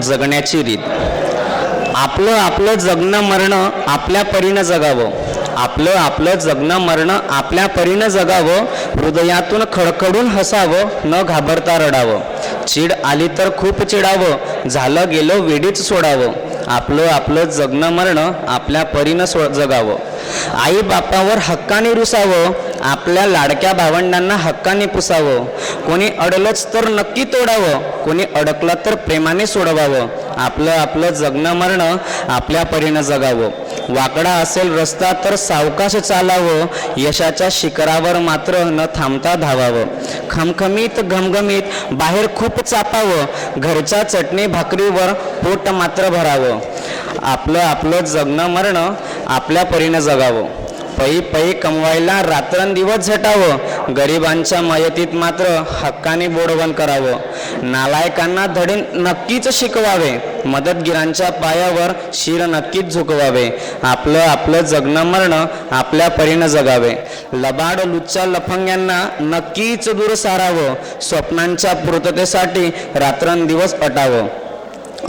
जगण्याची रीत. आपलं आपलं जगणं मरणं आपल्या परीनं जगावं. आपलं आपलं जगणं मरणं आपल्या परीनं जगावं. हृदयातून खडखडून हसावं, न घाबरता रडावं. चीड आली तर खूप चिडावं, झालं गेलं वेडीच सोडावं. आपलं आपलं जगणं मरणं आपल्या परीनं जगावं. आई बापावर हक्काने रुसावं, आपल्या लाडक्या भावंडांना हक्काने पुसावं. कोणी अडलंच तर नक्की तोडावं, कोणी अडकलं तर प्रेमाने सोडवावं. आपलं आपलं जगणं मरणं आपल्या परीनं जगावं. वाकडा असेल रस्ता तर सावकाश चालावं, यशाच्या शिखरावर मात्र न थांबता धावावं. खमखमीत घमघमीत बाहेर खूप चापावं, घरच्या चटणी भाकरीवर पोट मात्र भरावं. आपलं आपलं जगणं मरणं आपल्या परीनं जगावं. पै पै कमवायला रात्रंदिवस झटावं, गरिबांच्या मयतीत मात्र हक्काने बोडवण करावं. नालायकांना धडे नक्कीच शिकवावे, मदतगिरांच्या पायावर शिर नक्कीच झुकवावे. आपलं आपलं जगणं मरणं आपल्या परीनं जगावे. लबाड लुच्च्या लफंग्यांना नक्कीच दूर सारावं, स्वप्नांच्या पूर्ततेसाठी रात्रंदिवस अटावं.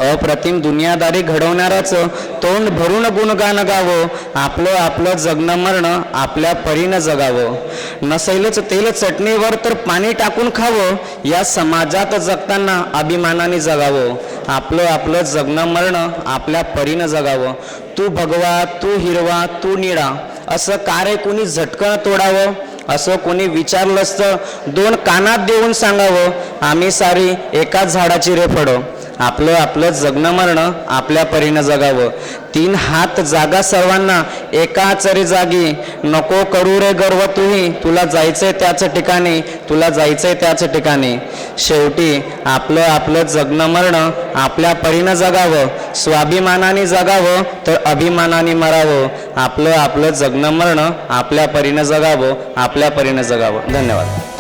अप्रतिम दुनियादारी घडवणाऱ्याचं तोंड भरून गुणगान गावं. आपलं आपलं जगणं मरणं आपल्या परीनं जगावं. नसैलच तेल चटणीवर तर पाणी टाकून खावं, या समाजात जगताना अभिमानाने जगावं. आपलं आपलं जगणं मरणं आपल्या परीनं जगावं. तू भगवा, तू हिरवा, तू निळा, असं का रे कोणी झटकन तोडावं. असं कोणी विचारलंच तर दोन कानात देऊन सांगावं, आम्ही सारी एकाच झाडाची रे फळं. आपलं आपलं जगणं मरणं आपल्या परीनं जगावं. 3 हात जागा सर्वांना एकाच रे जागी, नको करू रे गर्व तूही, तुला जायचंय त्याच ठिकाणी, तुला जायचंय त्याच ठिकाणी. शेवटी आपलं आपलं जगणं मरणं आपल्या परीनं जगावं. स्वाभिमानाने जगावं तर अभिमानाने मरावं. आपलं आपलं जगणं मरणं आपल्या परीनं जगावं, आपल्या परीनं जगावं. धन्यवाद.